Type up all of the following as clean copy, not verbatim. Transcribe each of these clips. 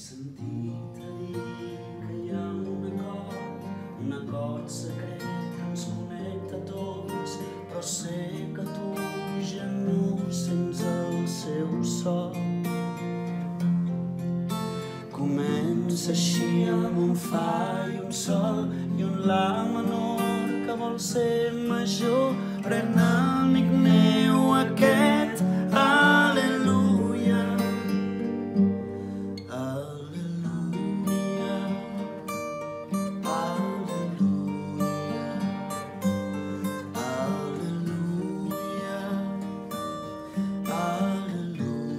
sentit a dir que hi ha un acord secret que ens connecta a tots, però sé que tu ja no sents el seu so. Comença així amb un fa i un sol i un la menor que vol ser major. Pren, amic meu, aquest al·leluia. Al·leluia. Al·leluia. Al·leluia.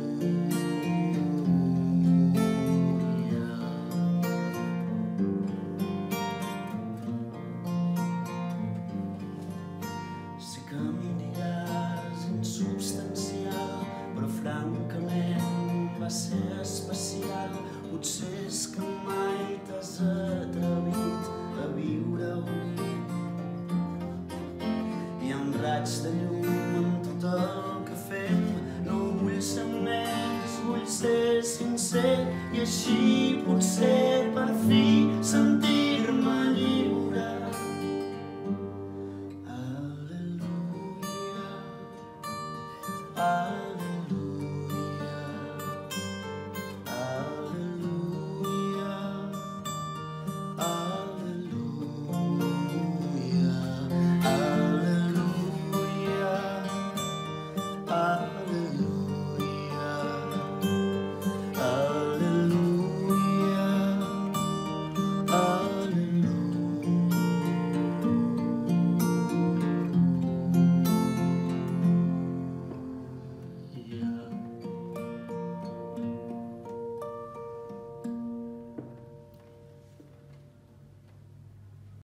Sé que em diràs insubstancial, però francament va ser especial. Potser és que mai t'has atrevit a viure unit. Hi ha un raig de llum en tot el que fem. No vull ser honest, vull ser sincer, i així potser per fi se'n